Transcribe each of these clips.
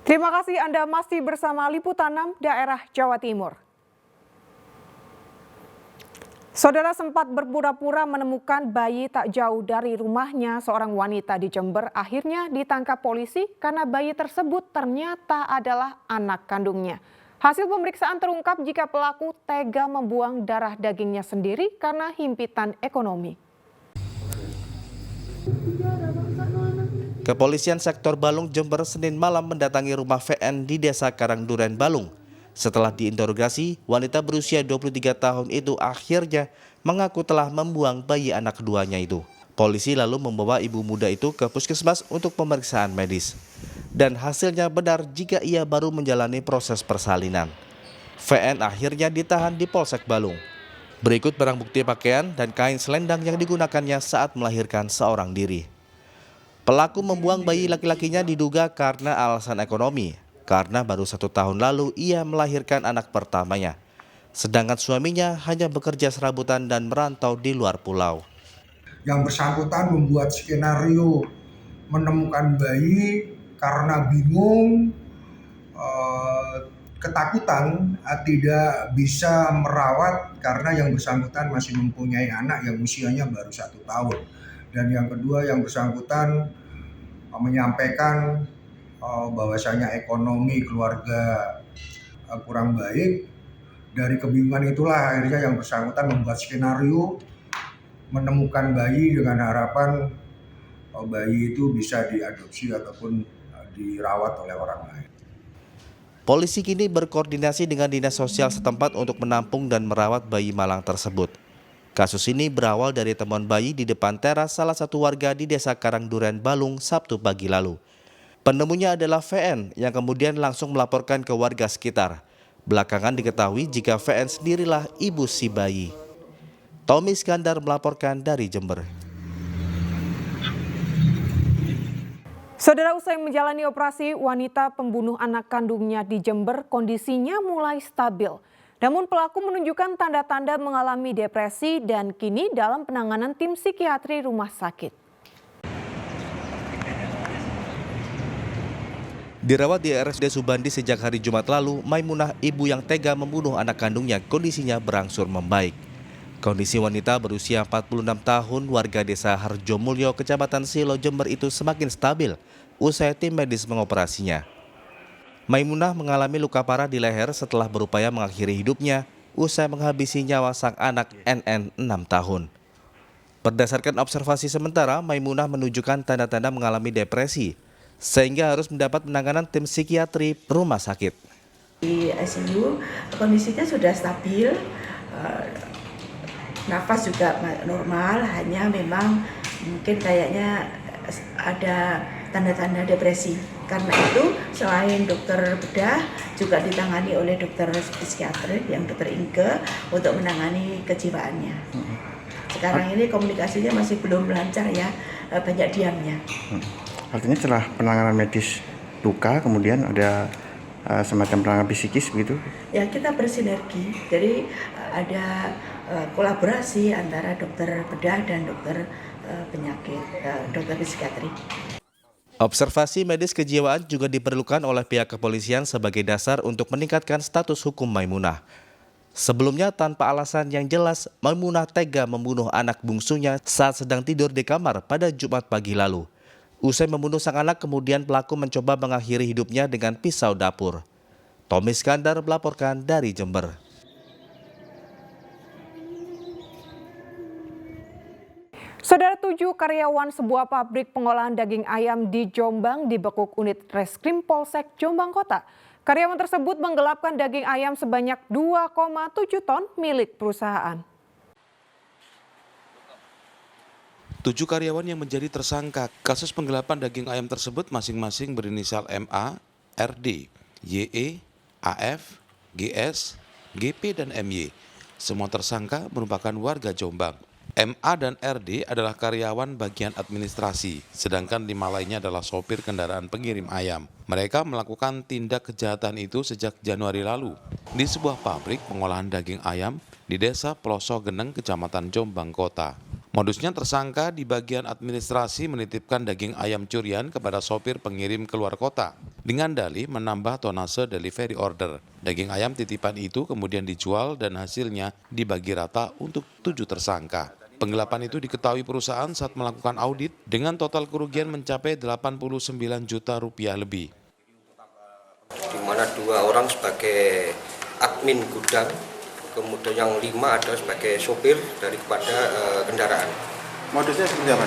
Terima kasih Anda masih bersama Liputan 6 Daerah Jawa Timur. Saudara sempat berpura-pura menemukan bayi tak jauh dari rumahnya seorang wanita di Jember akhirnya ditangkap polisi karena bayi tersebut ternyata adalah anak kandungnya. Hasil pemeriksaan terungkap jika pelaku tega membuang darah dagingnya sendiri karena himpitan ekonomi. Kepolisian sektor Balung, Jember, Senin malam mendatangi rumah VN di Desa Karangduren, Balung. Setelah diinterogasi, wanita berusia 23 tahun itu akhirnya mengaku telah membuang bayi anak keduanya itu. Polisi lalu membawa ibu muda itu ke puskesmas untuk pemeriksaan medis. Dan hasilnya benar jika ia baru menjalani proses persalinan. VN akhirnya ditahan di Polsek Balung. Berikut barang bukti pakaian dan kain selendang yang digunakannya saat melahirkan seorang diri. Pelaku membuang bayi laki-lakinya diduga karena alasan ekonomi, karena baru 1 tahun lalu ia melahirkan anak pertamanya. Sedangkan suaminya hanya bekerja serabutan dan merantau di luar pulau. Yang bersangkutan membuat skenario menemukan bayi karena bingung, ketakutan, tidak bisa merawat karena yang bersangkutan masih mempunyai anak yang usianya baru 1 tahun. Dan yang kedua, yang bersangkutan menyampaikan bahwasanya ekonomi keluarga kurang baik. Dari kebingungan itulah akhirnya yang bersangkutan membuat skenario menemukan bayi dengan harapan bayi itu bisa diadopsi ataupun dirawat oleh orang lain. Polisi kini berkoordinasi dengan dinas sosial setempat untuk menampung dan merawat bayi malang tersebut. Kasus ini berawal dari temuan bayi di depan teras salah satu warga di Desa Karangduren, Balung, Sabtu pagi lalu. Penemunya adalah VN yang kemudian langsung melaporkan ke warga sekitar. Belakangan diketahui jika VN sendirilah ibu si bayi. Tommy Iskandar melaporkan dari Jember. Saudara, usai menjalani operasi, wanita pembunuh anak kandungnya di Jember kondisinya mulai stabil. Namun pelaku menunjukkan tanda-tanda mengalami depresi dan kini dalam penanganan tim psikiatri rumah sakit. Dirawat di RSUD Subandi sejak hari Jumat lalu, Maimunah, ibu yang tega membunuh anak kandungnya, kondisinya berangsur membaik. Kondisi wanita berusia 46 tahun warga desa Harjomulyo, Kecamatan Silo, Jember itu semakin stabil usai tim medis mengoperasinya. Maimunah mengalami luka parah di leher setelah berupaya mengakhiri hidupnya usai menghabisi nyawa sang anak NN 6 tahun. Berdasarkan observasi sementara, Maimunah menunjukkan tanda-tanda mengalami depresi sehingga harus mendapat penanganan tim psikiatri rumah sakit. Di ICU kondisinya sudah stabil, nafas juga normal, hanya memang mungkin kayaknya ada tanda-tanda depresi. Karena itu selain dokter bedah juga ditangani oleh dokter psikiater yang dokter Inge untuk menangani kejiwaannya. Sekarang ini komunikasinya masih belum lancar ya, banyak diamnya. Artinya setelah penanganan medis luka kemudian ada semacam penanganan psikis begitu? Ya, kita bersinergi, jadi ada kolaborasi antara dokter bedah dan dokter penyakit, dokter psikiatri. Observasi medis kejiwaan juga diperlukan oleh pihak kepolisian sebagai dasar untuk meningkatkan status hukum Maimunah. Sebelumnya tanpa alasan yang jelas, Maimunah tega membunuh anak bungsunya saat sedang tidur di kamar pada Jumat pagi lalu. Usai membunuh sang anak, kemudian pelaku mencoba mengakhiri hidupnya dengan pisau dapur. Tommy Iskandar melaporkan dari Jember. Saudara, 7 karyawan sebuah pabrik pengolahan daging ayam di Jombang dibekuk unit Reskrim Polsek Jombang Kota. Karyawan tersebut menggelapkan daging ayam sebanyak 2,7 ton milik perusahaan. 7 karyawan yang menjadi tersangka kasus penggelapan daging ayam tersebut masing-masing berinisial MA, RD, YE, AF, GS, GP, dan MY. Semua tersangka merupakan warga Jombang. MA dan RD adalah karyawan bagian administrasi, sedangkan 5 lainnya adalah sopir kendaraan pengirim ayam. Mereka melakukan tindak kejahatan itu sejak Januari lalu di sebuah pabrik pengolahan daging ayam di Desa Ploso Geneng, Kecamatan Jombang Kota. Modusnya tersangka di bagian administrasi menitipkan daging ayam curian kepada sopir pengirim keluar kota dengan dalih menambah tonase delivery order. Daging ayam titipan itu kemudian dijual dan hasilnya dibagi rata untuk 7 tersangka. Penggelapan itu diketahui perusahaan saat melakukan audit dengan total kerugian mencapai 89 juta rupiah lebih. Di mana 2 orang sebagai admin gudang, kemudian yang 5 ada sebagai sopir daripada kendaraan. Modusnya seperti apa?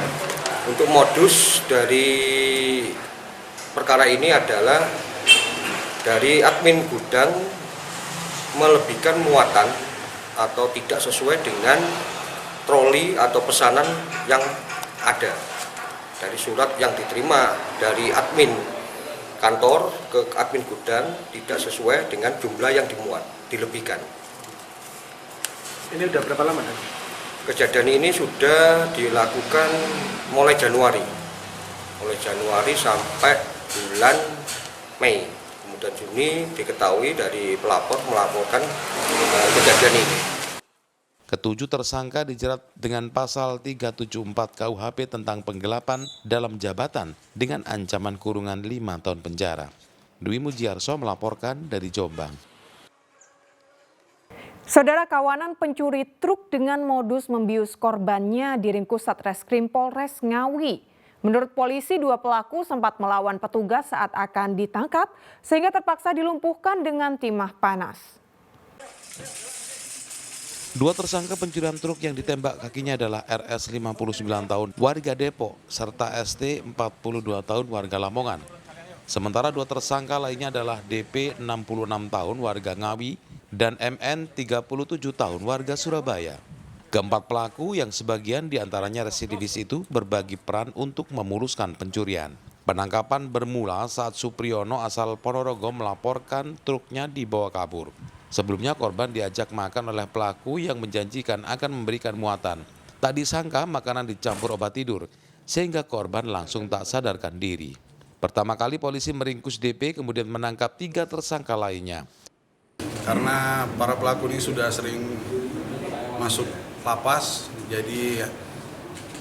Untuk modus dari perkara ini adalah dari admin gudang melebihkan muatan atau tidak sesuai dengan troli atau pesanan yang ada dari surat yang diterima dari admin kantor ke admin gudang tidak sesuai dengan jumlah yang dimuat, dilebihkan. Ini udah berapa lama? Kejadian ini sudah dilakukan mulai Januari sampai bulan Mei. Kemudian Juni diketahui dari pelapor melaporkan kejadian ini. Ketujuh tersangka dijerat dengan pasal 374 KUHP tentang penggelapan dalam jabatan dengan ancaman kurungan 5 tahun penjara. Dwi Mujiarso melaporkan dari Jombang. Saudara, kawanan pencuri truk dengan modus membius korbannya diringkus Satreskrim Polres Ngawi. Menurut polisi, 2 pelaku sempat melawan petugas saat akan ditangkap sehingga terpaksa dilumpuhkan dengan timah panas. 2 tersangka pencurian truk yang ditembak kakinya adalah RS 59 tahun warga Depok serta ST 42 tahun warga Lamongan. Sementara 2 tersangka lainnya adalah DP 66 tahun warga Ngawi dan MN 37 tahun warga Surabaya. Keempat pelaku yang sebagian diantaranya residivis itu berbagi peran untuk memuluskan pencurian. Penangkapan bermula saat Supriyono asal Ponorogo melaporkan truknya dibawa kabur. Sebelumnya korban diajak makan oleh pelaku yang menjanjikan akan memberikan muatan. Tak disangka makanan dicampur obat tidur, sehingga korban langsung tak sadarkan diri. Pertama kali polisi meringkus DP kemudian menangkap 3 tersangka lainnya. Karena para pelaku ini sudah sering masuk lapas, jadi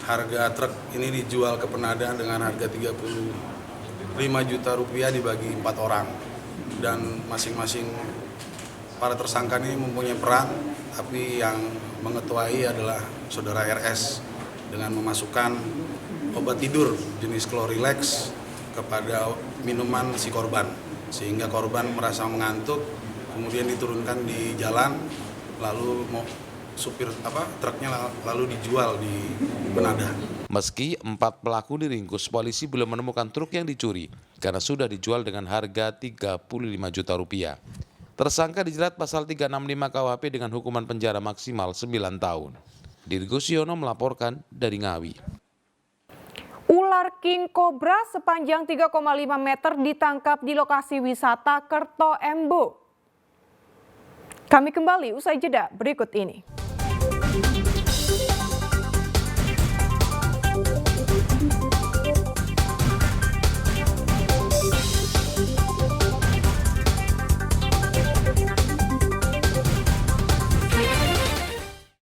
harga truk ini dijual ke penadah dengan harga 35 juta rupiah dibagi 4 orang. Dan masing-masing para tersangka ini mempunyai peran, tapi yang mengetuai adalah saudara RS dengan memasukkan obat tidur jenis Chlorilex kepada minuman si korban, sehingga korban merasa mengantuk, kemudian diturunkan di jalan, lalu truknya lalu dijual di penadah. Meski 4 pelaku diringkus, polisi belum menemukan truk yang dicuri karena sudah dijual dengan harga 35 juta rupiah. Tersangka dijerat pasal 365 KUHP dengan hukuman penjara maksimal 9 tahun. Dirgo Siono melaporkan dari Ngawi. Ular king cobra sepanjang 3,5 meter ditangkap di lokasi wisata Kerto Embo. Kami kembali usai jeda berikut ini.